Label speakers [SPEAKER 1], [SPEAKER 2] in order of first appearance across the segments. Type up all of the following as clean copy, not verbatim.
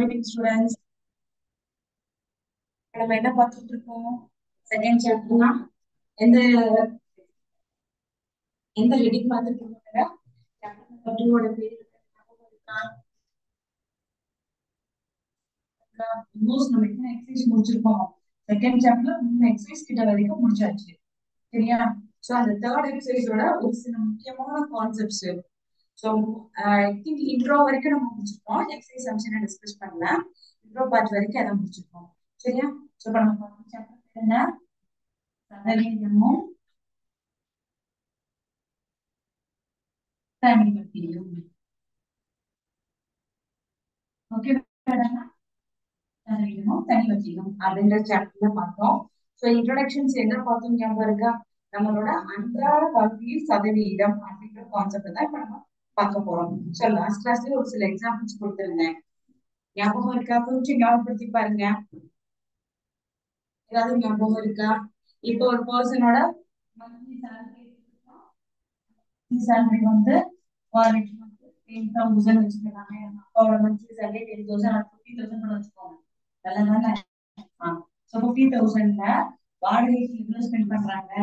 [SPEAKER 1] Morning, students. நம்ம என்ன பார்த்துட்டு இருக்கோம்? செகண்ட் சாப்டர்னா எந்த எந்த ஹெட்டிங் பார்த்துட்டு இருக்கோம்னா சாப்டர் நம்பர் 2 ஓட பேர் ஆல்மோஸ்ட் நம்ம என்ன எக்ஸசைஸ் முடிச்சிருக்கோம்? செகண்ட் சாப்டர்ல 3 எக்ஸசைஸ் கிட்ட வரைக்கும் முடிச்சாச்சு. சரியா? சோ அந்த தேர்ட் எக்ஸசைஸோட ஒரு சில முக்கியமான concepts. So I think intro வரைக்கும் நம்ம முடிச்சிருக்கோம். எக்ஸசைஸ் சம்ஷனை டிஸ்கஸ் பண்ணலாம். இன்ட்ரோ பார்ட் வரைக்கும் அதான் முடிச்சிருக்கோம். சரியா? சோ இப்ப நம்ம பார்த்த சாப்டர் என்ன? சதவீதமும் தனிவட்டியும். ஓகே, சதவீதமும் தனிவட்டியும் அப்படின்ற சாப்டர்ல பார்த்தோம். சோ இன்ட்ரோடக்ஷன்ஸ் என்ன பார்த்தோம் ஞாபகம் இருக்கா? நம்மளோட அன்றாட வாழ்க்கையில் சதவீதம் அப்படின்ற கான்செப்ட் தான் இப்ப நம்ம பார்க்க போறோம். சோ லாஸ்ட் கிளாஸ்ல ஒரு சில எக்ஸாம்பிள்ஸ் கொடுத்திருந்தேன். ஞாபகம் இருக்கா? கொஞ்சம் ஞாபகப்படுத்தி பாருங்க. ஏதாவது ஞாபகம் இருக்கா? இப்போ ஒரு பர்சனோட மந்த்லி சேலரி வந்து ஃபார் 10,000 வச்சுக்கிறாங்க. அப்பாவோட மந்த்லி சேலரி 10,000 50,000 வச்சுக்கோங்க. அதனால 50,000ல வாடகைக்கு எவ்வளவு ஸ்பெண்ட் பண்றாங்க?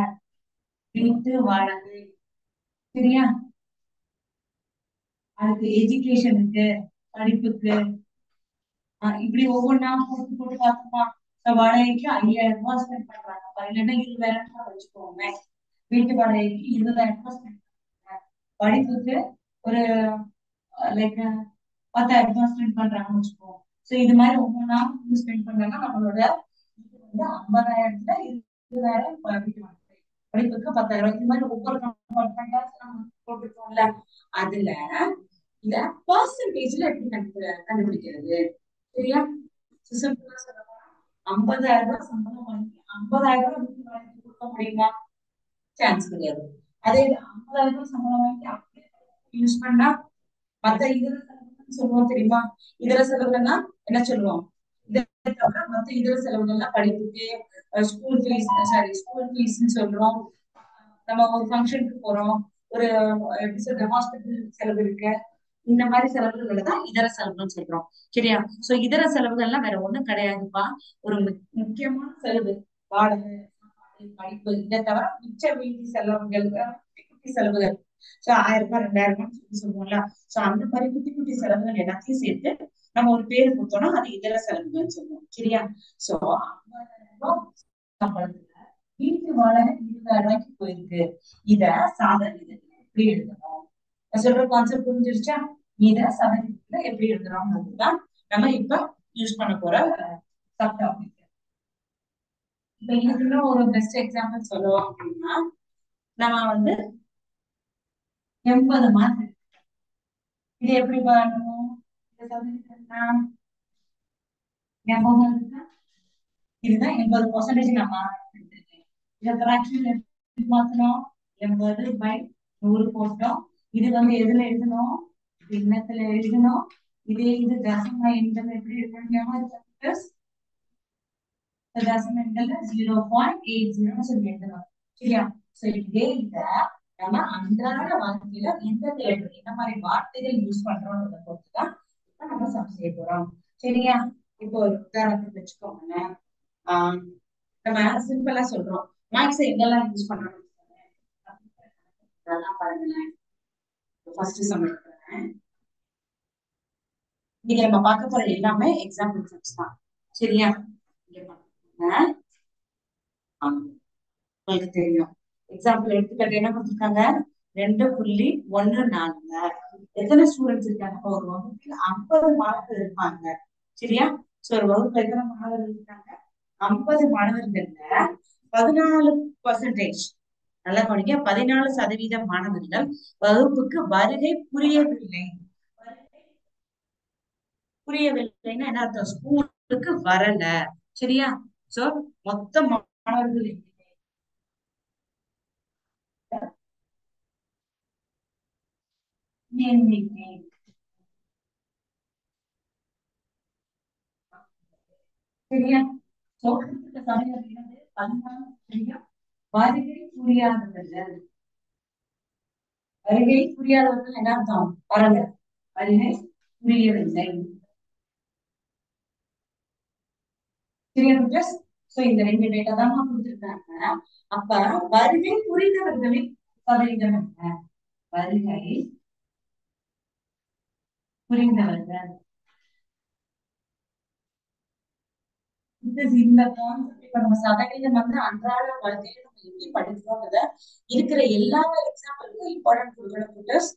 [SPEAKER 1] வீட்டு வாடகை. சரியா? அதுக்கு எஜுகேஷனுக்கு, படிப்புக்கு, இப்படி ஒவ்வொன்றா போட்டு போட்டு பார்த்தோமா? வாடகைக்கு 5,000 ஸ்பெண்ட் பண்றாங்க. இல்லைன்னா 20,000 வச்சுக்கோங்க. வீட்டு வாடகைக்கு 20,000 ஸ்பெண்ட் பண்றாங்க. படிப்புக்கு ஒரு லைக் 10,000 ஸ்பெண்ட் பண்றாங்கன்னு வச்சுக்கோங்க. சோ இது மாதிரி ஒவ்வொன்றா ஸ்பெண்ட் பண்ணாங்கன்னா நம்மளோட இது வந்து 50,000த்துல 20,000 வீட்டு வாடகை, படிப்புக்கு 10,000 இது மாதிரி ஒவ்வொரு கம்பார்ட்மெண்டா நம்ம போட்டுருக்கோம்ல. அதுல இத பர்சன்டேஜ்ல எப்படி கண்டுபிடிக்கிறது? சரியா? சிம்பிளா சொல்ல போனா 50,000 சம்பளம் வாங்கி 50,000 வீட்டு வாடகைக்கு கொடுக்க முடியுமா? சான்ஸ் கிடையாது. அதே 50,000 சம்பளம் வாங்கி அப்படியே யூஸ் பண்ணா மத்த இதர செலவுகள்னு சொல்லுவோம் தெரியுமா? இதர செலவுகள்னா என்ன சொல்லுவோம்? இதை தவிர மத்த இதர செலவுகள்லாம் படிப்புக்கு, ஸ்கூல் ஃபீஸ், ஸ்கூல் ஃபீஸ்ன்னு சொல்றோம். நம்ம ஒரு ஃபங்க்ஷனுக்கு போறோம், ஒரு எப்படி சொல்ற ஹாஸ்பிட்டல் செலவு இருக்கு, இந்த மாதிரி செலவுகளை தான் இதர செலவுன்னு சொல்றோம். சரியா? சோ இதர செலவுகள்லாம் வேற ஒண்ணும் கிடையாதுப்பா. ஒரு முக்கியமான செலவு வாடகை, சாப்பாடு, படிப்பு, இதை தவிர மிச்ச மீதி செலவுகள், குட்டி குட்டி செலவுகள். சோ 1,000 2,000 சொல்லி சொல்லுவோம்ல. சோ அந்த மாதிரி குட்டி குட்டி செலவுகள் எல்லாத்தையும் சேர்த்து நம்ம ஒரு பேரு கொடுத்தோம்னா அது இதர செலவுகள்னு சொல்லுவோம். சரியா? சோ 50,000 சம்பளத்துல வீட்டு வாடகை 20,000 போயிருக்கு. இத சதவீதத்துல எப்படி எழுதணும்? நான் சொல்ற கான்செப்ட் புரிஞ்சிருச்சா? இத சதவீதத்துல எப்படி எழுதணும்ன்றதுதான் நம்ம இப்ப யூஸ் பண்ண போற சப் டாபிக். இப்ப இதுக்குள்ள ஒரு பெஸ்ட் எக்ஸாம்பிள் சொல்லுவோம் அப்படின்னா, நம்ம வந்து 80 மார்க், இது எப்படி பண்ணணும்? இந்த சதவீதம் ஞாபகம் இருக்கா? இதுதான் 80% நம்ம எடுத்திருக்கேன். இதை ஃபிராக்ஷன் எப்படி மாத்தணும்? 80/100 போட்டோம். இது வந்து எதுல எழுதணும்? பின்னத்துல எழுதணும். இதே இது தசம எண்கள் எப்படி எழுதணும்? ஞாபகம் இருக்கா? தசம எண்கள்ல 0.80 சொல்லி எழுதணும். சரியா? சோ இதே இத நம்ம அன்றாட வாழ்க்கையில எந்த லெட்டர் என்ன மாதிரி வார்த்தைகள் யூஸ் பண்றோம்ன்றத பொறுத்துதான் இப்ப நம்ம சம் செய்ய போறோம். சரியா? இப்போ ஒரு உதாரணத்துக்கு வச்சுக்கோங்களேன். ஆஹ் நம்ம சிம்பிளா சொல்றோம், மேக்ஸ் எங்கெல்லாம் யூஸ் பண்றோம் அதெல்லாம் பாருங்களேன். ஃபர்ஸ்ட் சம் எடுக்கிறேன். இங்க நம்ம பார்க்க போற எல்லாமே எக்ஸாம்பிள் சம்ஸ் தான். சரியா? இங்க பாருங்க. உங்களுக்கு தெரியும். எக்ஸாம்பிள் எடுத்துக்கிட்டு என்ன கொடுத்துருக்காங்க? 2.14. எத்தனை ஸ்டூடெண்ட்ஸ் இருக்காங்க? ஒரு வகுப்பில் 50 மாணவர்கள் இருப்பாங்க. சரியா? சோ ஒரு வகுப்புல எத்தனை மாணவர்கள் இருக்காங்க? 50 மாணவர்கள்ல 14%, நல்லா கவனிங்க, 14% மாணவர்கள் வகுப்புக்கு வருகை புரியவில்லை. புரியவில்லைன்னா என்ன அர்த்தம்? ஸ்கூலுக்கு வரல. சரியா? சோ மொத்த மாணவர்கள் எண்ணிக்கை. சரியா? சோ சமயம் 14. சரியா? வருகை புரியாதவர்கள். வருகை புரியாதவர்கள் என்ன அர்த்தம்? வரல. வருகை புரியவில்லை. சரியா டீச்சர்ஸ்? சோ இந்த ரெண்டு டேட்டா தான் கொடுத்திருக்காங்க. அப்ப வருகை புரிந்தவர்களின் சதவீதம் என்ன? வருகை புரிந்தவர்கள். இந்த கான்செப்ட் இப்ப நம்ம சதவீதம் வந்து அன்றாட வாழ்க்கையில நம்ம எப்படி படிக்கிறோம்ன்றத இருக்கிற எல்லா எக்ஸாம்பிளுக்கும் இம்பார்ட்டன்ட் கொடுக்கணும் டீச்சர்ஸ்.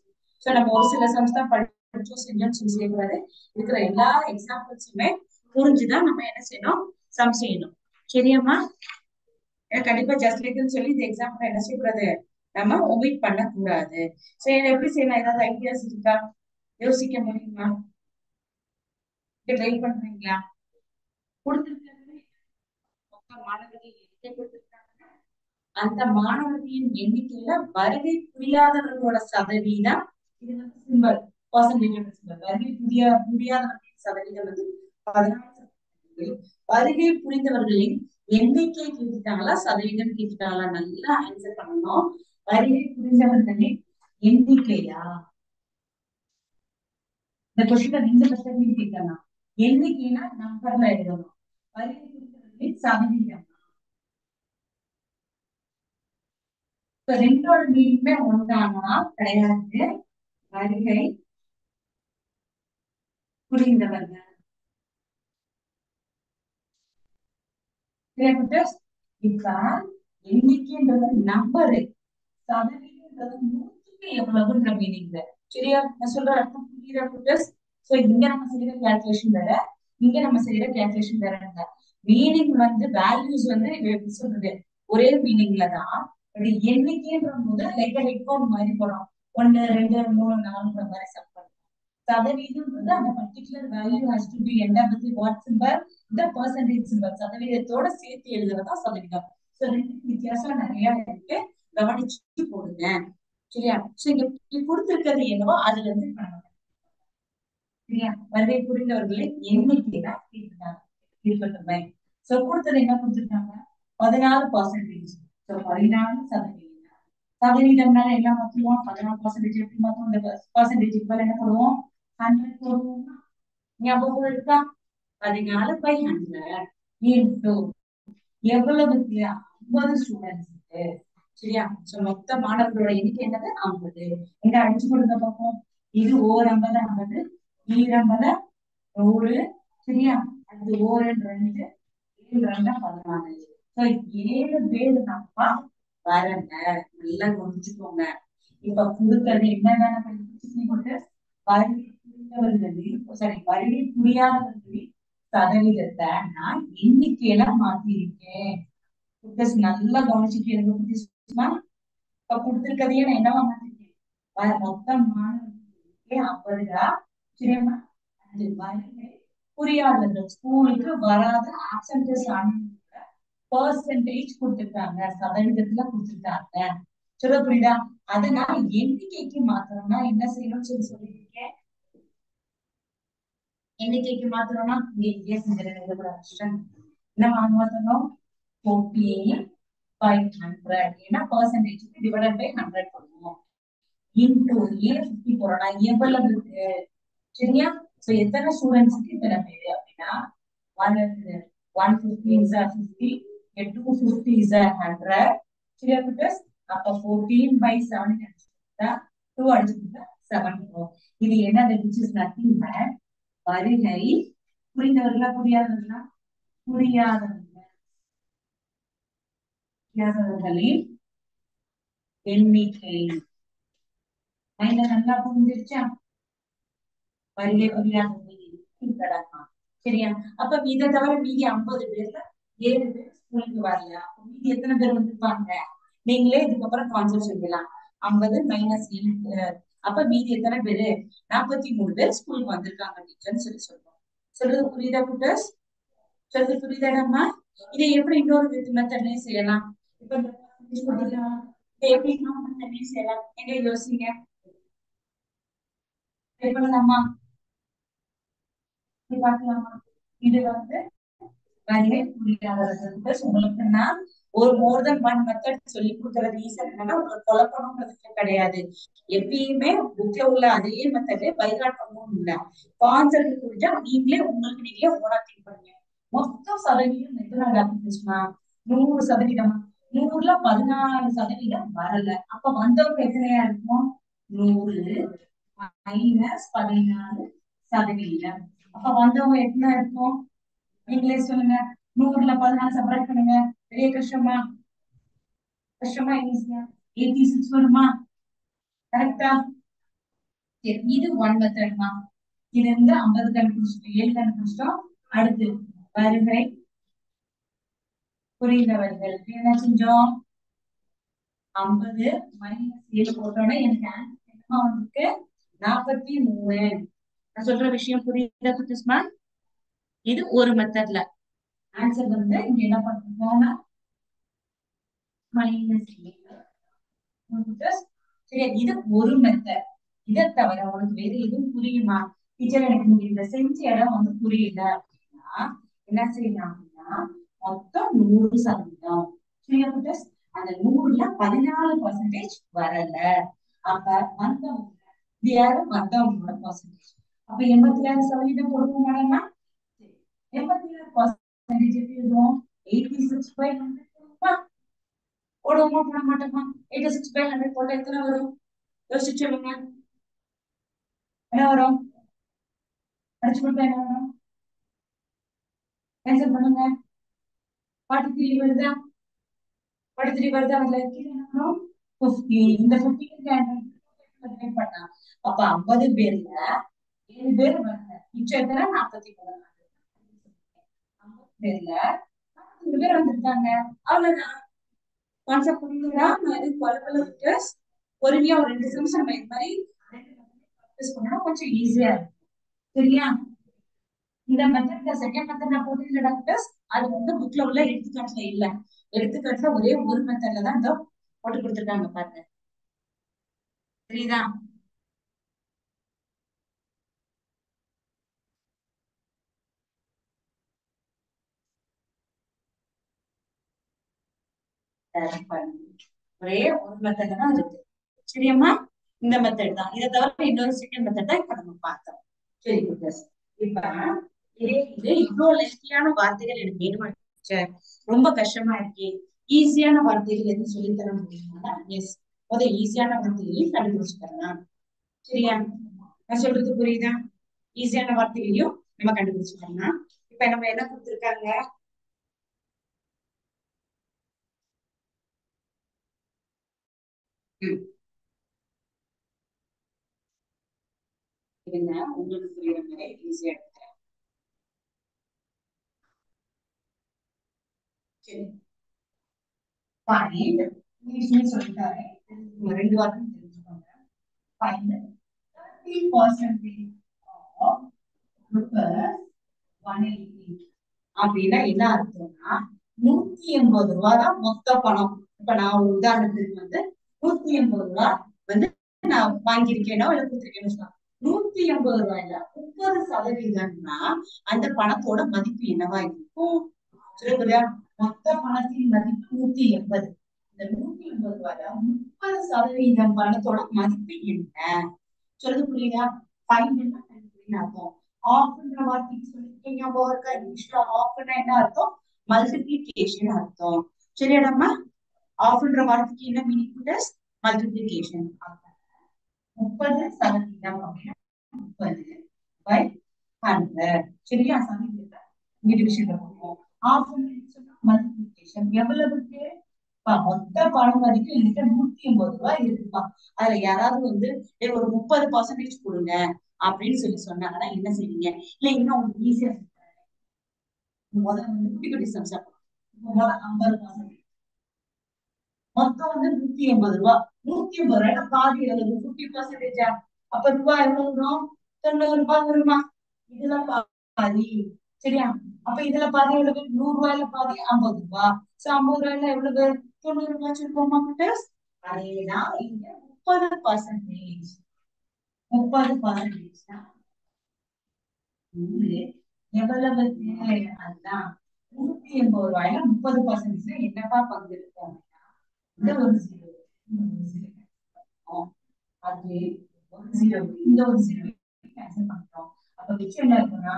[SPEAKER 1] சோ நம்ம ஒரு சில சம்ஸ் தான் படிச்சோம் செஞ்சோம்னு சொல்லி செய்யக்கூடாது. இருக்கிற எல்லா எக்ஸாம்பிள்ஸுமே புரிஞ்சுதான் நம்ம என்ன செய்யணும், சம் செய்யணும். சரியாம்மா? கண்டிப்பா ஜஸ்ட் லைக்னு சொல்லி இந்த எக்ஸாம்பிள் என்ன செய்யக்கூடாது, நம்ம ஒமிட் பண்ண கூடாது. சரி இதை எப்படி செய்யலாம், ஏதாவது ஐடியாஸ் இருக்கா, யோசிக்க முடியுமா, ட்ரை பண்றீங்களா? கொடுத்திருக்கிறது மொத்த மாணவர்கள் எண்ணிக்கை கொடுத்திருக்காங்க. அந்த மாணவர்களின் எண்ணிக்கையில வருகை புரியாதவர்களோட சதவீதம், இது வந்து சிம்பல் பர்சன்டேஜ் சிம்பல். வருகை புரியாதவர்களின் சதவீதம் வந்து 14%. வருகை புரிந்தவர்களின் எண்ணிக்கை கேட்டுட்டாங்களா சதவீதம் கேட்டுட்டாங்களா, நல்லா ஆன்சர் பண்ணணும். வருகை புரிந்தவர்களின் எண்ணிக்கையா, இந்த கொஸ்டின் 2% கேட்கலாம். எண்ணிக்கைனா நம்பர்ல எழுதணும். வருகை புரிந்தவர்களின் சதவீதம். ரெண்டோட மீனிங்மே ஒன்றானா கிடையாது. வருகை புரிந்தவர்கள். இப்ப எண்ணிக்கைன்றது நம்பரு, சதவீதம்ன்றது நூற்றுக்கு எவ்வளவுன்ற மீனிங்ல. சரியா? நான் சொல்ற அர்த்தம் புரியுதா குட்டஸ்? சோ இங்க நம்ம செய்யற கேல்குலேஷன் வேற, இங்க நம்ம செய்யற கேல்குலேஷன் வேற. மீனிங் வந்து வேல்யூஸ் வந்து எப்படி சொல்றது, ஒரே மீனிங்ல தான். பட் எண்ணிக்கைன்ற போது லைக் ஹெட் கவுண்ட் மாதிரி போறோம். 1 2 3 4 மாதிரி சம் பண்ணும். சதவீதம் வந்து அந்த particular value has to be end up with what symbol, இந்த பெர்சன்டேஜ் சிம்பல். சதவீதத்தோட சேர்த்து எழுதுறதா சதவீதம். சோ ரெண்டுக்கு வித்தியாசம் நிறைய இருக்கு, கவனிச்சு போடுங்க. சரியா? சோ இங்க கொடுத்திருக்கிறது என்னவோ அதுல இருந்து பண்ணணும். சரியா? வருகை புரிந்தவர்களின் எண்ணிக்கை தான் இருக்கட்டுமே. சோ கொடுத்தது என்ன கொடுத்திருக்காங்க, 14%. சோ 14%. சதவீதம்னால என்ன மாத்துவோம், 14% எப்படி மாத்துவோம், இந்த பர்சன்டேஜ் மேல என்ன பண்ணுவோம், 100 போடுவோம். ஞாபகம் இருக்கா? 14/100 into எவ்வளவு, 50 ஸ்டூடெண்ட்ஸ்க்கு. சரியா? சோ மொத்த மாணவர்களோட எண்ணிக்கை என்னது, 50. எங்க அடிச்சு கொடுத்த பார்ப்போம். இது ஓர் 50 50, ஈர் 50 100. சரியா? அது ஓர் 2 7 2 14. சோ 7 பேர் நம்ம வரங்க. நல்லா கவனிச்சுக்கோங்க. இப்ப கொடுக்கறது என்னென்ன படிச்சு, வருகை புரிந்தவர்களின் சாரி வருகை புரியாதவர்களின் சதவீதத்தை நான் எண்ணிக்கையில மாத்திருக்கேன். நல்லா கவனிச்சுட்டு எனக்கு புரிஞ்சுச்சுமா? இப்ப கொடுத்திருக்கதையே நான் என்னவா மாத்திருக்கேன், மொத்தம் மாணவர்களுக்கு 50. சரியாமா? அது வருகை புரியாதவர்கள், ஸ்கூலுக்கு வராத ஆப்சன்டஸ் பெர்சன்டேஜ் கொடுத்திருக்காங்க, சதவீதத்துல கொடுத்திருக்காங்க. சொல்ல புரியுதா? அதை நான் எண்ணிக்கைக்கு மாத்தணும்னா என்ன செய்யணும்னு சொல்லி சொல்லியிருக்கேன். எண்ணிக்கைக்கு மாத்தணும்னா இங்கே செஞ்சிருக்கேன். என்ன மாத்தணும், 14/100. ஏன்னா பர்சன்டேஜ் டிவைடட் பை 100 பண்ணுவோம். இன்டூ ஏன் 50 போறோம்னா எவ்வளவு இருக்கு. சரியா? சோ எத்தனை ஸ்டூடெண்ட்ஸ்க்கு இத்தனை பேரு அப்படின்னா 150 is 50, 250 is 100. சரியா? அப்ப 14/7 அடிச்சுட்டா 2 அடிச்சுட்டா 7 வரும். இது என்னது, which is nothing but வருகை புரிந்தவர்களா புரியாதவர்களா, புரியாதவர்களின் எண்ணிக்கை. மைண்ட்ல நல்லா புரிஞ்சிருச்சா? வருகை புரியாதவர்களின் கடமா. சரியா? அப்ப இதை தவிர மீதி 50 பேர்ல 7 பேர் ஸ்கூலுக்கு வரல. மீதி எத்தனை பேர் வந்திருப்பாங்க, நீங்களே இதுக்கப்புறம் கான்செப்ட் சொல்லலாம். 50 மைனஸ் 7, அப்ப மீதி எத்தனை பேரு, 43 பேர் ஸ்கூலுக்கு வந்திருக்காங்க டீச்சர்னு சொல்லி சொல்றோம். சொல்றது புரியுதா குட்டர்ஸ்? சொல்றது புரியுதாடாமா? இதை எப்படி இன்னொரு மெத்தட்லயும் செய்யலாம். இப்ப இதை எப்படி இன்னொரு மெத்தட்லயும் செய்யலாம், எங்க யோசிங்க, ட்ரை பண்ணலாமா, பார்க்கலாமா? இது வந்து வருகை புரியாதவர்கள். உங்களுக்கு நான் ஒரு மோர் தென் ஒன் மெத்தட் சொல்லி கொடுக்கறது ரீசன் என்னன்னா உங்களுக்கு குழப்பணும்ன்றதுக்கு கிடையாது. எப்பயுமே புக்ல உள்ள அதே மெத்தடே பைகாட் பண்ணணும் இல்ல, கான்செப்ட் புரிஞ்சா நீங்களே உங்களுக்கு நீங்களே ஓனா திங்க் பண்ணுங்க. மொத்தம் சதவீதம் எத்தனை இருந்துச்சுன்னா 100%. 100ல 14% வரல. அப்ப வந்தவங்க எத்தனையா இருக்கும்? 100 -14%. அப்ப வந்தவங்க எத்தனை இருக்கும்? நீங்களே சொல்லுங்க. 100ல 14 செப்பரேட் பண்ணுங்க. பெரிய கஷ்டமா? கஷ்டமா ஈஸியா? 86 வருமா? கரெக்டா? இது ஒன் மெத்தட் தான். இது இருந்து 50 கண்டுபிடிச்சிட்டோம், 7 கண்டுபிடிச்சிட்டோம். அடுத்து வருகை புரிந்தவர்கள் என்ன செஞ்சோம்? 50 -7 போட்டோட எனக்கு ஆன்சர் என்னமா வந்திருக்கு? 43. நான் சொல்ற விஷயம் புரியுதா குட்டிஸ்மா? இது ஒரு மெத்தட்ல ஆன்சர் வந்து இங்க என்ன பண்ணிருக்கோம்னா -8. சரி, இது ஒரு மெத்தட். இதை தவிர உனக்கு வேற எதுவும் புரியுமா? டீச்சர் எனக்கு நீங்க இந்த செஞ்ச இடம் வந்து புரியல அப்படின்னா என்ன செய்யலாம் அப்படின்னா மொத்தம் 100%. சரியா குட்டீஸ்? அந்த 100ல 14% வரல. அப்ப வந்தவங்க இது யாரும் வந்தவங்களோட பர்சன்டேஜ். அப்ப 86% கொடுக்க மாட்டோமா? 86% எப்படி இருக்கும்? 86/100 போடுவோமா போட மாட்டோமா? 86/100 போட்டா எத்தனை வரும்? யோசிச்சு சொல்லுங்க. என்ன வரும்? அடிச்சு கொடுத்தா என்ன வரும்? கேன்சல் பண்ணுங்க. 43 வருதா? 43 வருதா? அதுல கீழே என்ன வரும்? 50. இந்த 50 பண்ணா அப்ப 50 பேர்ல 7 பேர் வரல. மிச்சம் எத்தனை? 43. 50 பேர்ல 42 பேர் வந்திருக்காங்க. அவ்வளவுதான். கான்செப்ட் புரியுதுங்களா? நான் எதுவும் பல பொறுமையா ஒரு 2 நிமிஷம் நம்ம இது மாதிரி practice பண்ணா கொஞ்சம் ஈஸியா இருக்கும். சரியா? இந்த மெத்தட்ல செகண்ட் மெத்தட் நான் போட்டு டாக்டர்ஸ் அது வந்து புக்ல உள்ள எடுத்துக்காட்டுல இல்ல. எடுத்துக்காட்டுல ஒரே ஒரு மெத்தட்ல தான் இந்த போட்டு கொடுத்துருக்காங்க பாருங்க. புரியுதா? ஒரே ஒரு மெத்தட்ல தான் இருக்கு. சரியாம்மா? இந்த மெத்தட் தான். இதை தவிர இன்னொரு செகண்ட் மெத்தட் தான் இப்ப நம்ம பார்த்தோம். சரி குட்டஸ். இப்ப இது இவ்வளவு லெஸ்டியான வார்த்தைகள் எனக்கு வேணுமா டீச்சர்? ரொம்ப கஷ்டமா இருக்கே. ஈஸியான வார்த்தைகள் எதுவும் சொல்லி தர முடியுமா? எஸ். ஈஸியான வார்த்தைகளையும் கண்டுபிடிச்சு தரலாம். சரியா? நான் சொல்றது புரியுதா? ஈஸியான வார்த்தைகளையும் நம்ம கண்டுபிடிச்சுக்கலாம். இப்ப நம்ம என்ன கொடுத்திருக்காங்க? ம், இருங்க உங்களுக்கு புரியுற மாதிரி ஈஸியா எடுத்துக்கிறேன். சரி, find இங்கிலீஷ்லயே சொல்லிட்டாரு. ரெண்டு வார்த்தை தெரிஞ்சுக்கோங்க. Find 30% of rupees 180. அப்படின்னா என்ன அர்த்தம்னா 180 ரூபாய் தான் மொத்த பணம். இப்ப நான் ஒரு உதாரணத்துக்கு வந்து 180 ரூபாய் வந்து நான் வாங்கியிருக்கேனோ இல்ல கொடுத்திருக்கேன்னு சொல்லலாம். 180 ரூபாயில 30%னா அந்த பணத்தோட மதிப்பு என்னவா இருக்கும்? சொல்லுங்க. மொத்த பணத்தின் மதிப்பு 180. இந்த 180 ரூபாயில 30% பணத்தோட மதிப்பு என்ன? சொல்லுது புரியுதா? ஃபைண்ட் என்ன அர்த்தம்? ஆஃப்ன்ற வார்த்தைக்கு சொல்லிருக்கீங்க ஞாபகம் இருக்கா? இங்கிலீஷ்ல ஆஃப்னா என்ன அர்த்தம்? மல்டிபிளிகேஷன் அர்த்தம். சரியாடாமா? ஆஃப்ன்ற வார்த்தைக்கு என்ன மீனிங்? மல்டிபிளிகேஷன். 30% அப்படின்னா 30 பை 100. சரியா? சமீபத்துல இங்க டிவிஷன்ல போடுவோம். ஆஃப் சொன்னா மல்டிபிளிகேஷன். எவ்வளவுக்கு? மொத்த பணம் மதிப்பு என்கிட்ட 180 ரூபாய் இருக்குப்பா. அதுல யாராவது வந்து ஒரு 30% கொடுங்க அப்படின்னு சொன்னாங்கன்னா என்ன செய்வீங்க? இல்ல இன்னும் உங்களுக்கு ஈஸியா முதல்ல வந்து குட்டி குட்டி சம்சா முதல்ல 50%. மொத்தம் வந்து 180 ரூபாய். 180 ரூபாய் பாதி எவ்வளவு? 50%. அப்ப ரூபாய் எவ்வளவு வரும்? 90 ரூபாய் வருமா? இதுல பாதி. சரியா? அப்ப இதுல பாதி எவ்வளவு? 100 ரூபாயில பாதி 50 ரூபாய். சோ 50 ரூபாயில எவ்வளவு? 90 ரூபாய் வச்சிருக்கோமா கிட்டஸ்? அதேதான் இங்க 30%. 30% எவ்வளவு? அதுதான் 180 ரூபாயில 30% என்னப்பா பங்கு இருக்கும்? இந்த ஒரு ஜீரோ, இந்த ஒரு ஜீரோ, அது ஒரு ஜீரோ, இந்த ஒரு ஜீரோ கேன்சல் பண்றோம். அப்ப மிச்சம் என்ன இருக்குன்னா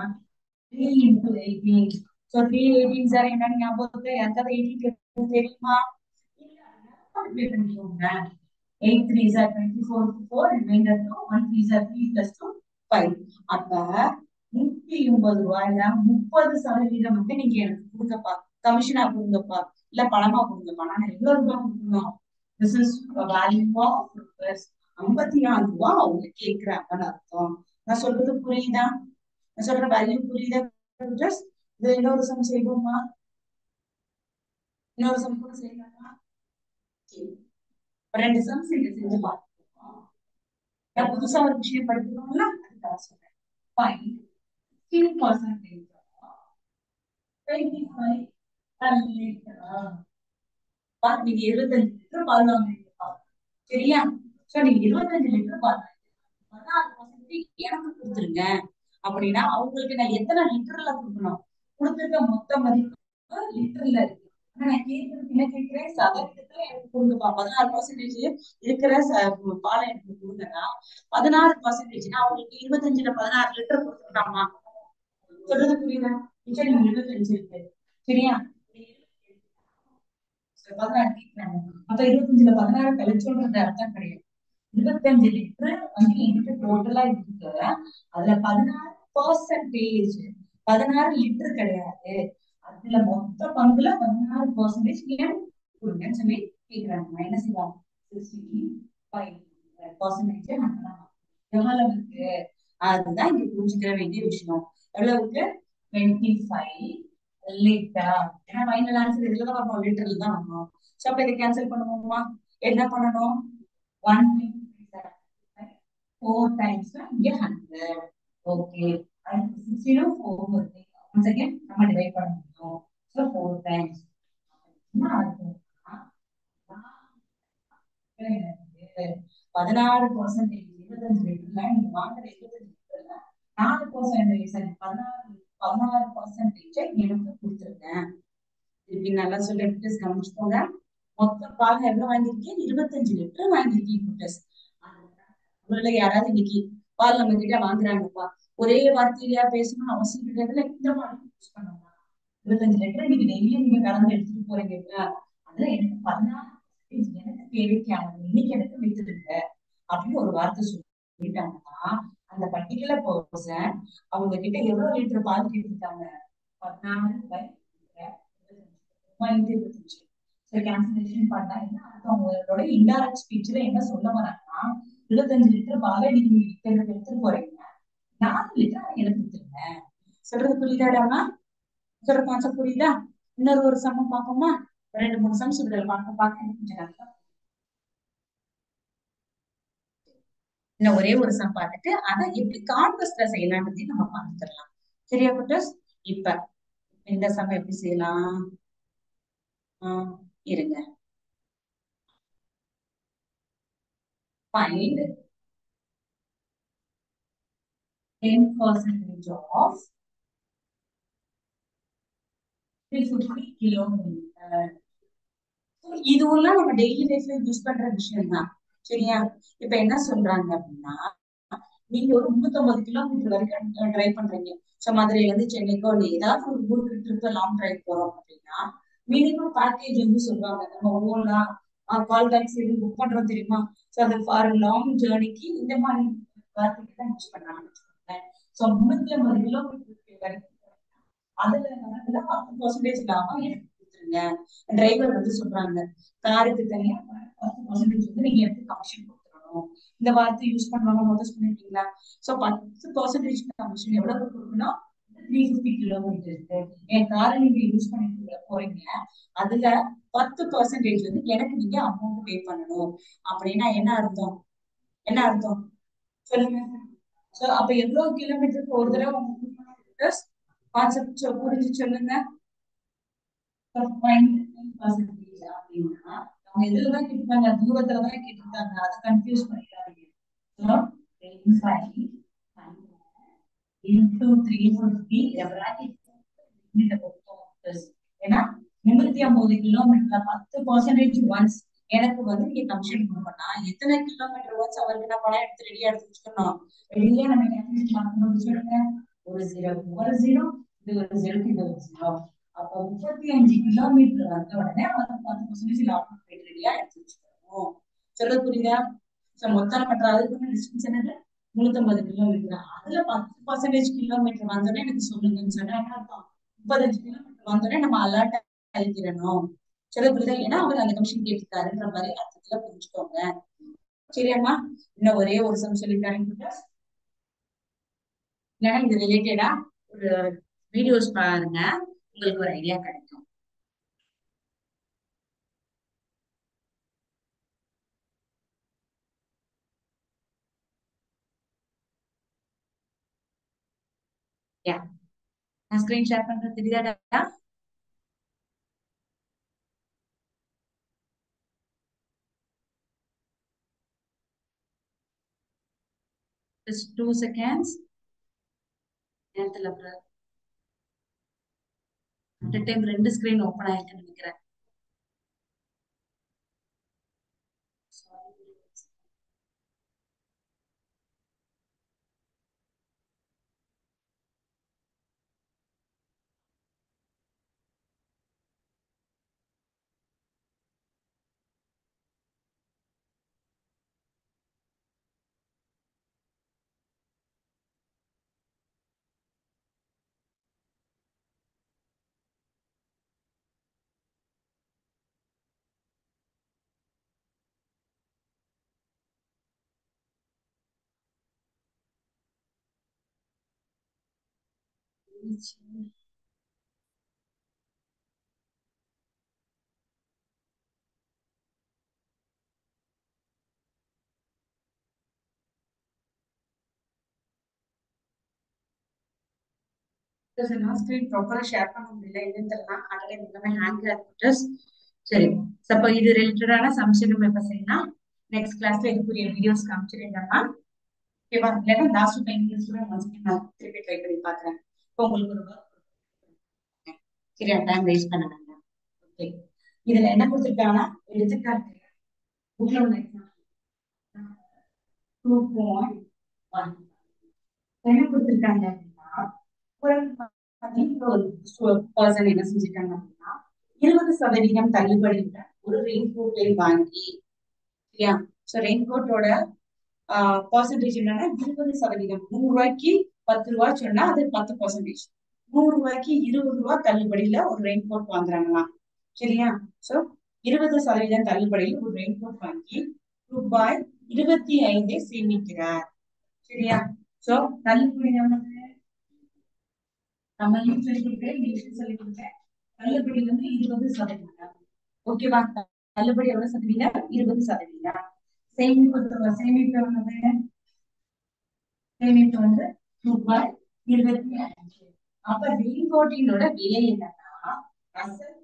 [SPEAKER 1] 3 into 18. சோ 3 18 சார் என்னன்னு ஞாபகம் யாருக்காவது 18 தெரியுமா? மல்டிப்ளை பண்ணிக்கோங்க. 8 3s are 24 4 remainder 2 1 3s are 3 plus 2 5. அப்ப 180 ரூபாயில 30% வந்து நீங்க எனக்கு கொடுங்கப்பா, கமிஷனா கொடுங்கப்பா, இல்ல பணமா கொடுங்கப்பா. நான் எவ்வளவு ரூபாய் கொடுக்கணும்? This is value of rupees. 54 ரூபாய் அவங்க கேட்கிறாங்கன்னு அர்த்தம். நான் சொல்றது புரியுதா? நான் சொல்ற வேல்யூ புரியுதா? இது இன்னொரு சம் செய்வோமா? இன்னொரு சம் கூட செய்யலாமா? ரெண்டு சம்ஸ் இங்க செஞ்சு பார்த்துக்கோம். நான் புதுசா ஒரு விஷயம் படிக்கணும்ல, அதுக்காக சொல்றேன். Find 15% of 25 liter. நீங்க 25 லிட்டர் பால் வாங்குறீங்கப்பா, சரியா? சோ நீங்க 25 லிட்டர் பால் வாங்குறீங்க, 16% எனக்கு கொடுத்துருங்க. அப்படின்னா அவங்களுக்கு நான் எத்தனை லிட்டர்ல கொடுக்கணும்? கொடுத்துருக்க மொத்த மதிப்பு லிட்டர்ல இருக்கு. ஆனா நான் கேட்கறது என்ன கேட்கிறேன்? சதவீதத்துல எனக்கு கொடுங்கப்பா. 16% இருக்கிற பாலை எனக்கு கொடுங்கன்னா 16%, அவங்களுக்கு 25ல 16 லிட்டர் கொடுத்துருக்காமா? சொல்றது புரியுதா? நிச்சயம் நீங்க 25 இருக்கு, சரியா? 16 கேட்கிறாங்க. அப்ப 25ல 16 கழிச்சோன்றது அர்த்தம் கிடையாது. 25 லிட்டர் வந்து என்கிட்ட டோட்டலா இருக்கு. அதுல 16 லிட்டர் கிடையாது. அதுல மொத்த பங்குல 16% ஏன் கொடுங்கன்னு சொல்லி கேக்குறாங்க. மைனஸ் 65% எவ்வளவுக்கு? அதுதான் இங்க புரிஞ்சுக்கிற வேண்டிய விஷயம். எவ்வளவுக்கு? 25 லிட்டர். ஏன்னா ஃபைனல் ஆன்சர் இதுலதான் வரணும், லிட்டர்ல தான் வரணும். சோ அப்ப இதை கேன்சல் பண்ணுவோமா? என்ன பண்ணணும்? 4 times இங்க 100. ஓகே, அடுத்து 60 4 வருது. once again நம்ம டிவைட் பண்ண முடியும். சோ 4 times என்ன ஆகும்? 16%. 25 லிட்டர்ல நீங்க வாங்குற 25 லிட்டர்ல 4%, சரி 16% எனக்கு கொடுத்துருங்க. இப்படி நல்லா சொல்லிட்டு கவனிச்சுக்கோங்க. மொத்த பால் எவ்வளவு வாங்கிருக்கீங்க? 25 லிட்டர் வாங்கிருக்கீங்க. உங்கள யாராவது இன்னைக்கு பால் நம்ம கிட்ட வாங்குறாங்கப்பா, ஒரே வார்த்தையிலயா பேசணும்னு அவசியம் கிடையாதுல, இந்த மாதிரி யூஸ் பண்ணலாம். 25 லிட்டர் நீங்க டெய்லியும் நீங்க கலந்து எடுத்துட்டு போறீங்க. அதுல எனக்கு 16 எனக்கு தேவைக்கான இன்னைக்கு எனக்கு வித்துருங்க அப்படின்னு ஒரு வார்த்தை சொல்லிட்டாங்கன்னா, அந்த பர்டிகுலர் பர்சன் அவங்க கிட்ட எவ்வளவு லிட்டர் பால் கேட்டிருக்காங்க? 16/25. கேன்சலேஷன் பண்ணா என்ன அர்த்தம்? உங்களோட இன்டைரக்ட் ஸ்பீச்ல என்ன சொல்ல வராங்கன்னா, 25 லிட்டர் பாலை நீங்க எடுத்துட்டு போறீங்க, 4 லிட்டர் எனக்கு வித்துருங்க. சொல்றது புரியுதாடாமா? சொல்ற கான்செப்ட் புரியுதா? இன்னொரு சமம் பார்ப்போமா? 2 3 சம்ஸ் இதுல பார்க்க கொஞ்சம் நல்லா. இன்னும் ஒரே ஒரு சம் பார்த்துட்டு அதை எப்படி கான்வெஸ்ட்ல செய்யலாம்ன்றதையும் நம்ம பார்த்துடலாம். சரியா குட்டஸ்? இப்ப இந்த சம் எப்படி செய்யலாம்? இருங்க. Find 10% of 350 kilometer. இதுவெல்லாம் நம்ம டெய்லி லைஃப்ல யூஸ் பண்ற விஷயம் தான், சரியா? இப்ப என்ன சொல்றாங்க அப்படின்னா, நீங்க ஒரு 350 கிலோமீட்டர் வரைக்கும் டிரைவ் பண்றீங்க. சோ மதுரையில இருந்து சென்னைக்கோ இல்ல ஏதாவது ஒரு ஊருக்கு ட்ரிப் லாங் டிரைவ் போறோம் அப்படின்னா, மினிமம் பேக்கேஜ் வந்து சொல்றாங்க. நம்ம ஓலா கால் டாக்ஸி எதுவும் புக் பண்றோம் தெரியுமா? சோ அது ஃபார் லாங் ஜேர்னிக்கு இந்த மாதிரி வார்த்தைக்கு தான் யூஸ் பண்ணாங்கன்னு வச்சுக்கோங்களேன். சோ 350 கிலோமீட்டர் வரைக்கும் அதுல 10% லாபம் எனக்கு கொடுத்துருங்க. டிரைவர் வந்து சொல்றாங்க, காருக்கு தனியா 10% வந்து நீங்க எடுத்து கமிஷன் கொடுத்துடணும். இந்த வார்த்தை யூஸ் பண்ணுவாங்க, நோட்டீஸ் பண்ணிருக்கீங்களா? சோ 10% கமிஷன் எவ்வளவு கொடுக்கணும்? 350 கிலோமீட்டருக்கு என் காரை நீங்க யூஸ் பண்ணிட்டு போறீங்க, அதுல 10% வந்து எனக்கு நீங்க அமௌண்ட் பே பண்ணணும். அப்படின்னா என்ன அர்த்தம்? என்ன அர்த்தம் சொல்லுங்க. சோ அப்ப எவ்வளவு கிலோமீட்டருக்கு ஒரு தடவை கான்செப்ட் புரிஞ்சு சொல்லுங்க. அப்படின்னா அவங்க எதுலதான் கேட்டுருக்காங்க? தூரத்துலதான் கேட்டிருக்காங்க. அதை கன்ஃபியூஸ் பண்ணிடாதீங்க. into 350 ஏன்னா 350 கிலோமீட்டர்ல 10% ஒன்ஸ் எனக்கு வந்து நீங்க கமிஷன் கொடுக்கணும்னா எத்தனை கிலோமீட்டர் ஒன்ஸ் அவருக்கு நான் பணம் எடுத்து ரெடியா எடுத்து வச்சுக்கணும்? ரெடியா நம்ம பார்க்கணும்னு சொல்லுங்க. ஒரு 0 ஒரு 0 இது ஒரு ஜீரோ, இது ஒரு ஜீரோ. அப்போ 35 கிலோமீட்டர் வந்த உடனே அவன் 10% லாபம் ரெடியா எடுத்து வச்சுக்கணும். சொல்ல புரியுதா? மொத்தம் நம்ம டிராவல் பண்ண டிஸ்டன்ஸ் என்னது? 350 கிலோமீட்டர். அதுல 10% கிலோமீட்டர் வந்தோடனே எனக்கு சொல்லுங்கன்னு சொன்னா என்ன அர்த்தம்? 35 கிலோமீட்டர் வந்தோடனே நம்ம அலர்ட் ஆகிக்கிறணும். சொல்ல புரியுதா? ஏன்னா அவர் அந்த கமிஷன் கேட்டுருக்காருன்ற மாதிரி அர்த்தத்துல புரிஞ்சுக்கோங்க. சரியாம்மா? இன்னும் ஒரே ஒரு சம் சொல்லித்தரேன். இல்லைன்னா இது ரிலேட்டடா ஒரு வீடியோஸ் பாருங்க, உங்களுக்கு ஒரு ஐடியா கிடைக்கும். யா, நான் ஸ்கிரீன் ஷேர் பண்றது தெரியாதா? Just 2 seconds. நேரத்துல அட் டைம் 2 ஸ்கிரீன் ஓப்பன் ஆயிருக்குன்னு நினைக்கிறேன். நான் ஸ்கிரீன் ப்ராப்பரா ஷேர் பண்ண முடியல, என்னன்னு தெரியல. அட் டைம் எல்லாமே ஹேங் ஆகிட்டு. சரி, சப்போ இது ரிலேட்டடான சம்ஸ் நம்ம இப்ப செய்யலாம். நெக்ஸ்ட் கிளாஸ்ல இதுக்குரிய வீடியோஸ் காமிச்சிருந்தேன்னா ஓகேவா? இல்லைன்னா லாஸ்ட் 10 மினிட்ஸ் கூட நான் திருப்பி ட்ரை பண்ணி பாக்குறேன். இப்போ உங்களுக்கு ஒரு work கொடுத்திருக்கேன். சரியா? டைம் வேஸ்ட் பண்ண வேண்டாம். ஓகே, இதுல என்ன கொடுத்துருக்காங்கன்னா எடுத்துக்காட்டு புக்ல உள்ள எக்ஸாம்பிள் 2.1 என்ன கொடுத்துருக்காங்க அப்படின்னா, ஒரு பர்சன் என்ன செஞ்சிருக்காங்க அப்படின்னா 20% தள்ளுபடியில ஒரு ரெயின் கோட்டை வாங்கி, சரியா? சோ ரெயின் கோட்டோட பர்சன்டேஜ் என்னன்னா 20%. 100 ரூபாய்க்கு 10 ரூபாய் சொன்னா அது 10%. 100 ரூபாய்க்கு 20 ரூபாய் தள்ளுபடியில ஒரு ரெயின் கோட் வாங்குறாங்களாம். சரியா? சோ 20% தள்ளுபடியில் ஒரு ரெயின் கோட் வாங்கி ரூபாய் 25 சேமிக்கிறார். சரியா? சோ தள்ளுபடி நம்ம சொல்லி கொடுக்குறேன், இங்கிலீஷ் சொல்லி கொடுக்குறேன். தள்ளுபடி 20%. ஓகேவா? தள்ளுபடி எவ்வளவு சதவீதம்? 20%. சேமிப்பு சேமிப்பு ரூபாய் 25. அப்ப ரெயின்கோட்டினோட விலை என்னன்னா, அசல்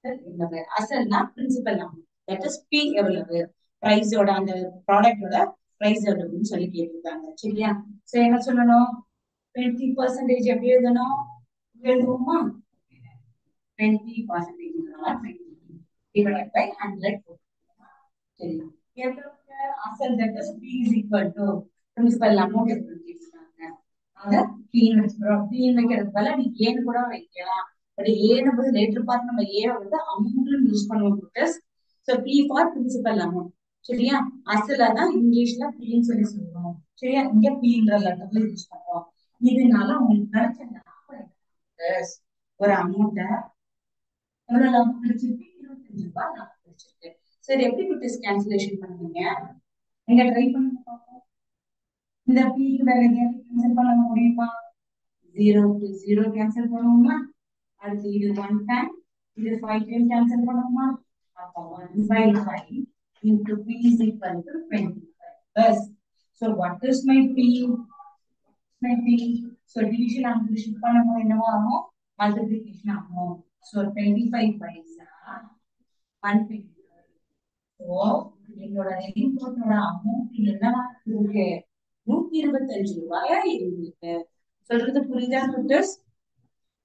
[SPEAKER 1] எவ்வளவு? அசல்னா principal amount. That is P எவ்வளவு? பிரைஸோட அந்த ப்ராடக்டோட பிரைஸ் எவ்வளவுன்னு சொல்லி கேட்டிருக்காங்க. சரியா? சோ என்ன சொல்லணும்? 20% எப்படி எழுதணும்? எழுதுவோமா? 20% divided by 100. சரி, அசல் that is P is equal to principal amount எப்படி கேட்டிருக்காங்க. அத பீன்னு வச்சுக்கிறோம். பீன்னு வைக்கிறது போல நீ ஏன்னு கூட வைக்கலாம். பட் ஏன்னு போது லேட்டர் பார்த்து நம்ம ஏ அமௌண்ட் யூஸ் பண்ணுவோம். So P for principal amount. சரியா? அசல தான் இங்கிலீஷ்ல பீன்னு சொல்லி சொல்லுவோம். சரியா? இங்க பீன்ற லெட்டர்ல யூஸ் பண்றோம். இதனால உங்களுக்கு கிடைச்ச ஒரு அமௌண்ட எவ்வளவு லாபம் கிடைச்சிருக்கு? 25 ரூபாய் லாபம் கிடைச்சிருக்கு. சரி, எப்படி குட்டிஸ் கேன்சலேஷன் பண்ணுவீங்க? நீங்க ட்ரை பண்ணுங்க பாப்போம். இந்த பீக்கு வேற எதையாவது கேன்சல் பண்ண முடியுமா? 0 to 0 கேன்சல் பண்ணுவோமா? அடுத்து இது 1 டைம், இது 5 டைம் கேன்சல் பண்ணுவோமா? அப்போ 1/5 into p is equal to 25. Thus, so what is my p? My p. So division and division பண்ணும்போது என்னவா ஆகும்? Multiplication ஆகும். So 25 பைசா 125. So என்னோட ரெயின்போட்டோட அமௌண்ட் என்னவா இருக்கு? 125 ரூபாயா இருக்கு. சொல்றது புரியுதா குட்டர்ஸ்?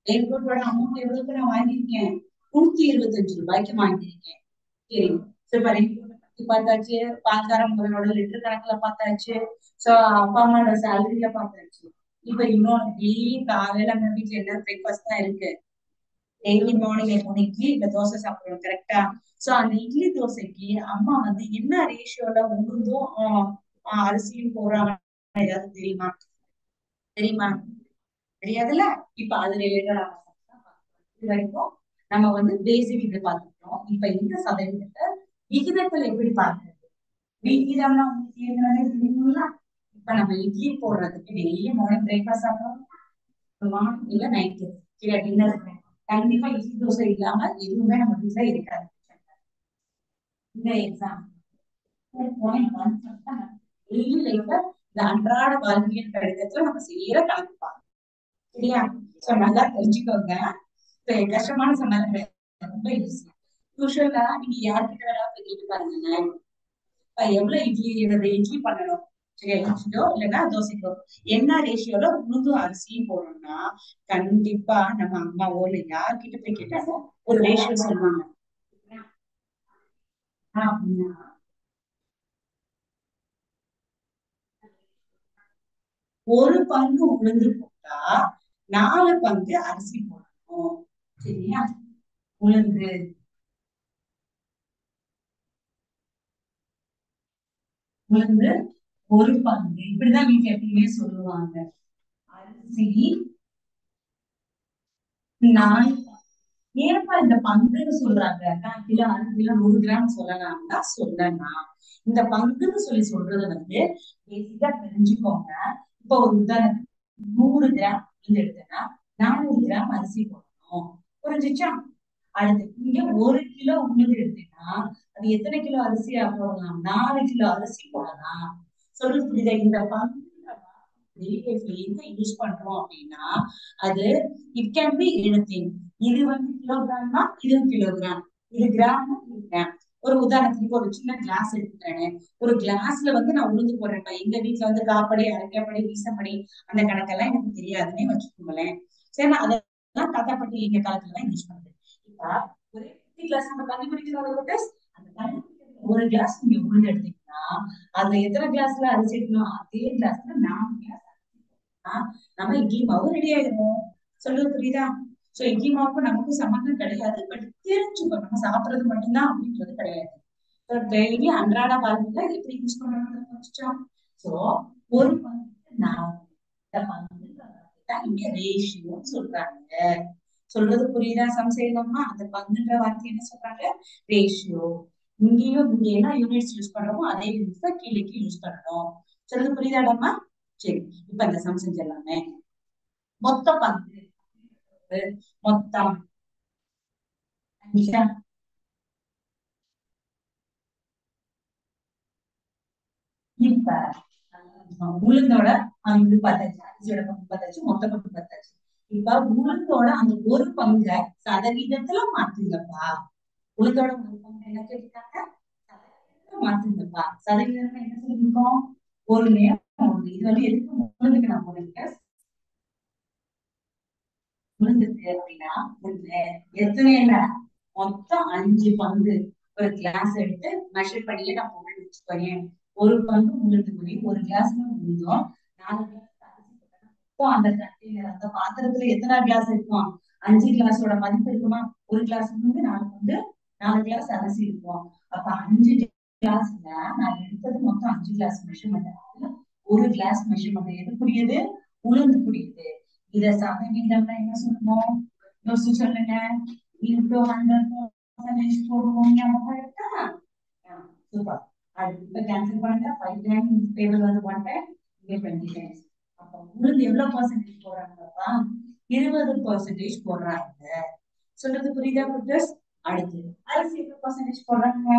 [SPEAKER 1] ரெயின்போட்டோட அமௌண்ட் எவ்வளவுக்கு நான் வாங்கியிருக்கேன்? 125 ரூபாய்க்கு வாங்கியிருக்கேன். சரி, சோ இப்ப ரெயின்போட்டை பத்தி பார்த்தாச்சு, பால்காரங்களோட லிட்டர் கணக்குல பார்த்தாச்சு, சோ அப்பா அம்மாவோட சேலரியில பார்த்தாச்சு. இப்ப இன்னொன்னு டெய்லி காலையில நம்ம வீட்டுல என்ன பிரேக்ஃபாஸ்ட் தான் இருக்கு. டெய்லி மார்னிங் எப்போ இட்லி இல்ல தோசை சாப்பிடுவோம் கரெக்டா. சோ அந்த இட்லி தோசைக்கு அம்மா வந்து என்ன ரேஷியோல உளுந்தும் அரிசியும் போடுறாங்க ஏதாவது தெரியுமா? தெரியுமா? தெரியாதுல்ல. இப்ப அது ரிலேட்டடா இது வரைக்கும் நம்ம வந்து பேசிக் இது பார்த்துட்டோம். இப்ப இந்த சதவீதத்தை விகிதத்தில் எப்படி பார்க்கறது? விகிதம்னா உங்களுக்கு ஏற்கனவே தெரியுங்களா? இப்ப நம்ம இட்லி போடுறதுக்கு டெய்லி மார்னிங் பிரேக்ஃபாஸ்ட் சாப்பிடுவோம் இல்ல நைட்டு இல்ல டின்னர். கண்டிப்பா இட்லி தோசை இல்லாம எதுவுமே நம்ம வீட்டுல இருக்காது. இந்த எக்ஸாம் 2.1 டெய்லி லைஃப்ல இந்த அன்றாட வாழ்வியல் கடிதத்துல நம்ம செய்யற கணக்குப்பா. சரியா? சோ நல்லா தெரிஞ்சுக்கோங்க. இப்ப கஷ்டமான சொன்னாங்க கிடையாது. ரொம்ப ஈஸி. யூஸ்வலா நீங்க யார்கிட்ட வேணாலும் கேட்டு பாருங்க. எவ்வளவு இட்லி பண்ணணும்? சரியா? இட்லியோ இல்லைன்னா தோசைக்கோ என்ன ரேஷியோல உளுந்தும் அரிசியும் போடணும்னா கண்டிப்பா நம்ம அம்மாவோ இல்ல யார்கிட்ட போய் கேட்டாலும் ஒரு ரேஷியோ சொல்லுவாங்க. அப்படின்னா ஒரு பங்கு உளுந்து போட்டா 4 பங்கு அரிசி போடணும். சரியா? உளுந்து உளுந்து ஒரு பங்கு இப்படிதான் வீட்டுல எப்பயுமே சொல்லுவாங்க. அரிசி 4. ஏன்பா இந்த பங்குன்னு சொல்றாங்க? 4 கிலோ 6 கிலோ 100 கிராம் சொல்லலாம்னா சொல்லலாம். இந்த பங்குன்னு சொல்லி சொல்றது வந்து பேசிக்கா தெரிஞ்சுக்கோங்க. இப்ப ஒரு உதாரணத்துக்கு 100 கிராம் இது எடுத்தேன்னா 400 கிராம் அரிசி போடணும். புரிஞ்சுச்சா? அடுத்து இங்க 1 கிலோ உளுந்து எடுத்தீங்கன்னா அது எத்தனை கிலோ அரிசியா போடலாம்? 4 கிலோ அரிசி போடலாம். சொல்றது புரியுதா? இந்த பங்குன்ற வார்த்தை எங்க யூஸ் பண்றோம் அப்படின்னா அது இட் கேன் பி எனிதிங். இது வந்து கிலோகிராம்னா இது கிலோகிராம், இது கிராம்னா இது கிராம். ஒரு உதாரணத்துக்கு ஒரு சின்ன கிளாஸ் எடுத்துக்கிறேன். ஒரு கிளாஸ்ல வந்து நான் உளுந்து போடுறேன். எங்க வீட்டுல வந்து காப்படி அரைக்காப்படி வீசப்படி அந்த கணக்கெல்லாம் எனக்கு தெரியாதுன்னே வச்சுக்கோங்களேன். சரி, நான் அதெல்லாம் தாத்தா பாட்டி எங்க காலத்துல தான் யூஸ் பண்றேன். இப்ப ஒரே குட்டி கிளாஸ் நம்ம தண்ணி குடிக்கிறோம். அந்த தண்ணி குடிக்கிறதுக்கு ஒரு கிளாஸ் நீங்க உளுந்து எடுத்தீங்கன்னா அதுல எத்தனை கிளாஸ்ல அரிசி எடுக்கணும்? அதே கிளாஸ்ல 4 கிளாஸ் நம்ம இட்லி மாவு ரெடி ஆயிடும். சொல்றது புரியுதா? சோ இட்லி மாவுக்கு நமக்கு சம்மந்தம் கிடையாது. பட் தெரிஞ்சுக்கோ நம்ம சாப்பிடுறது மட்டும்தான் அப்படின்றது கிடையாது. டெய்லி அன்றாட வாழ்க்கையில எப்படி யூஸ் பண்ணணும்னு கொஞ்சம். சோ ஒரு பங்குக்கு 4. இந்த பங்குதான் இங்க ரேஷியோன்னு சொல்றாங்க. சொல்றது புரியுதா? சம்சேதமா அந்த பங்குன்ற வார்த்தை என்ன சொல்றாங்க? ரேஷியோ. இங்கேயும் இங்க என்ன யூனிட்ஸ் யூஸ் பண்றோமோ அதே யூனிட்ஸ் தான் கீழே யூஸ் பண்ணணும். சொல்றது புரியுதாடாமா? சரி, இப்ப அந்த சம் செஞ்சிடலாமே. மொத்த பங்கு மொத்தம் அஞ்சா? இப்ப உளுந்தோட இது பார்த்தாச்சு, அரிசியோட பங்கு பார்த்தாச்சு, மொத்த பங்கு பார்த்தாச்சு. இப்ப உளுந்தோட அந்த ஒரு பங்கை சதவீதத்துல மாத்துங்கப்பா. உளுந்தோட ஒரு பங்கு என்ன கேட்டாங்க? சதவீதத்துல மாத்துங்கப்பா. சதவீதம் என்ன சொல்லிருக்கோம்? ஒரு நேரம் ஒண்ணு. இது வந்து எதுக்கு உளுந்துக்கு நான் போறேன்? உளுந்துக்கு அப்படின்னா ஒண்ணு எத்தனை இல்ல மொத்தம் 5 பங்கு. ஒரு கிளாஸ் எடுத்து மெஷர் பண்ணியே நான் போட்டு வச்சுக்கோயேன். ஒரு பங்கு உளுந்துக்குடி ஒரு கிளாஸ்ல உளுந்தோம் 4 கிளாஸ் அரிசி போட்டா அப்போ அந்த கண்டெய்னர் அந்த பாத்திரத்துல எத்தனை கிளாஸ் இருக்கும்? 5 கிளாஸோட மதிப்பு இருக்குமா? ஒரு கிளாஸ் வந்து 4 பங்கு 4 கிளாஸ் அரிசி இருக்கும். அப்ப 5 கிளாஸ்ல நான் எடுத்தது மொத்தம் 5 கிளாஸ் மெஷர்மெண்ட். ஒரு கிளாஸ் மெஷர்மெண்ட் எது புரியுது? உளுந்து புரியுது. இத சதவீதம்னா என்ன சொல்லணும்? யோசிச்சு சொல்லுங்க. இன்டூ 100% போடுவோம். ஞாபகம் இருக்கா? சூப்பர். அடுத்து இப்ப கேன்சல் பண்ணுங்க. 5 டைம்ஸ் டேபிள் வந்து 1 டைம், இங்க 20 டைம்ஸ். அப்ப உங்களுக்கு எவ்வளவு பர்சன்டேஜ் போடுறாங்கப்பா? 20% போடுறாங்க. சொல்றது புரியுதா புட்டர்ஸ்? அடுத்து அரிசி எவ்வளவு பர்சன்டேஜ் போடுறாங்க?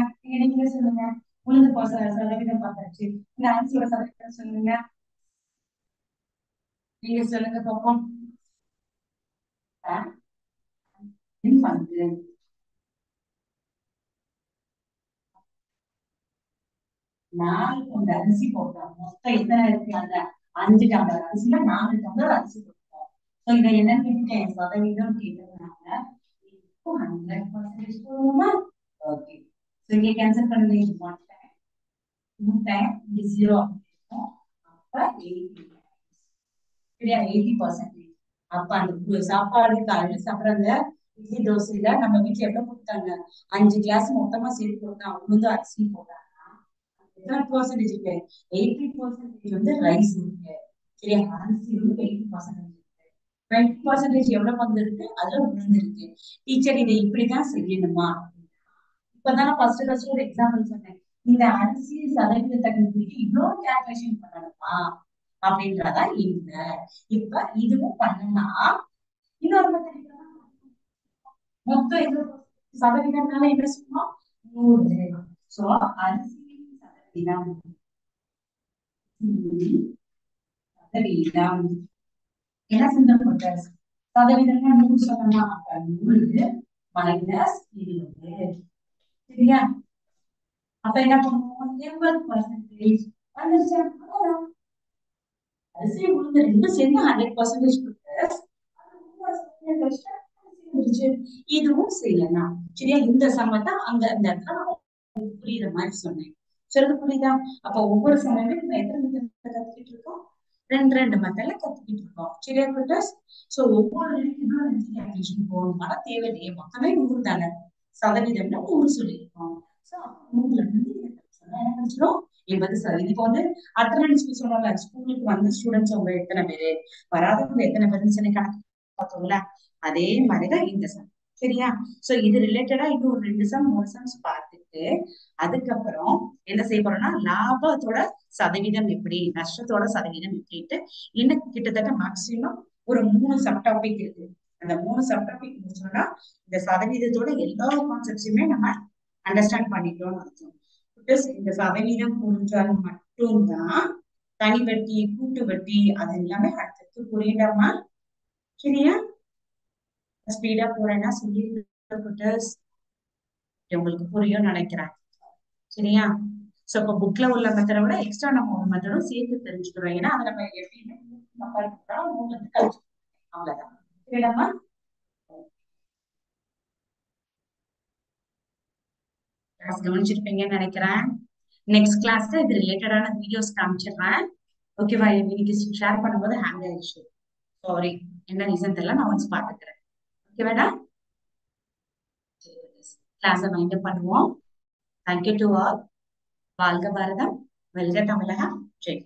[SPEAKER 1] நீங்களே சொல்லுங்க. உளுந்து சதவீதம் பார்த்தாச்சு. இந்த அரிசியோட சதவீதம் சொல்லுங்க. நீங்க சொல்லுங்க பாப்போம். பங்கு 4 பங்கு அரிசி போட்டோம். மொத்தம் எத்தனை இருக்கு? அந்த 5 டம்ளர் அரிசியில 4 டம்ளர் அரிசி போட்டோம். இதை என்னன்னு கேட்டேன்? சதவீதம் கேட்டதுனால 100% போடுவோமா? ஓகே. இங்க கேன்சல் பண்ணுங்க. 1 டைம் 2 டைம் 0 அப்ப 80. சரியா 80%. அப்ப அந்த சாப்பாடு காலையில சாப்பிடுறாங்க இட்லி தோசையில நம்ம வீட்டுல எவ்வளவு கொடுத்தாங்க? 5 கிளாஸ் மொத்தமா சேர்த்து கொடுத்தா உளுந்து அரிசி போட்டாங்கன்னா எத்தனை பெர்சன்டேஜ் இருக்கு? 80% வந்து ரைஸ் இருக்கு. சரியா, அரிசி வந்து 80% இருக்கு. 20% எவ்வளவு பங்கு இருக்கு? அதுல உளுந்து இருக்கு. டீச்சர் இதை இப்படிதான் செய்யணுமா? இப்பதானே ஃபர்ஸ்ட் ஒரு எக்ஸாம்பிள் சொன்னேன். இந்த அரிசி சதவீதத்தை கண்டுபிடிக்க இவ்வளவு கேல்குலேஷன் பண்ணணுமா அப்படின்றதா இல்ல. இப்ப இதுவும் பண்ணனா இன்னொரு method இருக்கா? மொத்தம் இது சதவீதம்னால என்ன சொல்லுவோம்? 100. சோ அரிசியின் சதவீதம் சதவீதம் என்ன செஞ்சோம்? சதவீதம்னா 100 சொல்லணுமா? அப்ப 100 மைனஸ் 20. சரியா? அப்ப என்ன பண்ணுவோம்? 80%. வந்துருச்சா? அவ்வளவுதான். அரிசி உளுந்து ரெண்டும் சேர்ந்து 100% பிளஸ் இதுவும் செய்யலாம். சரியா, இந்த சமத்தை அங்க அந்த இடத்துல நான் உங்களுக்கு புரியுற மாதிரி சொன்னேன். சொல்றது புரியுதா? அப்ப ஒவ்வொரு சமயமே நம்ம எத்தனை மெத்தட் கத்துக்கிட்டு இருக்கோம்? ரெண்டு ரெண்டு மெத்தட்ல கத்துக்கிட்டு இருக்கோம். சரியா குட்டஸ்? சோ ஒவ்வொரு கேல்குலேஷன் போகணுமான தேவையில்லையே, மொத்தமே 100 தானே. சதவீதம்னா 100 சொல்லியிருக்கோம். சோ 100ல இருந்து என்ன படிச்சிடும்? 80%. இப்ப வந்து அட்டனன்ஸ் சொன்னோம்ல, ஸ்கூலுக்கு வந்த ஸ்டூடெண்ட்ஸ் அவங்க எத்தனை பேரு, வராதவங்க எத்தனை பேருன்னு சொல்லி கணக்கு பார்த்தோம்ல, அதே மாதிரிதான் இந்த சம். சரியா? சோ இது ரிலேட்டடா இன்னும் ஒரு 2 சம் 3 சம்ஸ் பார்த்துட்டு அதுக்கப்புறம் என்ன செய்ய போறோம்னா லாபத்தோட சதவீதம் எப்படி, நஷ்டத்தோட சதவீதம் எப்படின்ட்டு இன்னும் கிட்டத்தட்ட மேக்சிமம் ஒரு 3 சப் டாபிக் இருக்கு. அந்த 3 சப் டாபிக் முடிச்சோம்னா இந்த சதவீதத்தோட எல்லா கான்செப்ட்ஸுமே நம்ம அண்டர்ஸ்டாண்ட் பண்ணிட்டோம்னு அர்த்தம். பிளஸ் இந்த சதவீதம் புரிஞ்சால் மட்டும்தான் தனி வட்டி கூட்டு வட்டி அது எல்லாமே அடுத்தடுத்து புரியுதாமா? சரியா? ஸ்பீடா போறேன்னா சொல்லி உங்களுக்கு புரியும் நினைக்கிறேன். சரியா? சோ இப்ப புக்ல உள்ள மெத்தட விட எக்ஸ்ட்ரா நம்ம ஒரு மெத்தடும் சேர்த்து தெரிஞ்சுக்கிறோம். ஏன்னா அதை நம்ம எப்பயுமே அவ்வளவுதான். சரிடாமா? கிளாஸ் கவனிச்சிருப்பீங்கன்னு நினைக்கிறேன். நெக்ஸ்ட் கிளாஸ்ல இது ரிலேட்டடான வீடியோஸ் காமிச்சிடுறேன். ஓகேவா? இன்னைக்கு ஷேர் பண்ணும்போது ஹேங் ஆயிடுச்சு. சாரி, என்ன ரீசன் தெரியல, நான் ஒன்ஸ் பாத்துக்கிறேன். ஓகேவாடா? கிளாஸை வைண்ட் அப் பண்ணுவோம். Thank you to all. வாழ்க பாரதம், வெல்க தமிழகம், ஜெய்.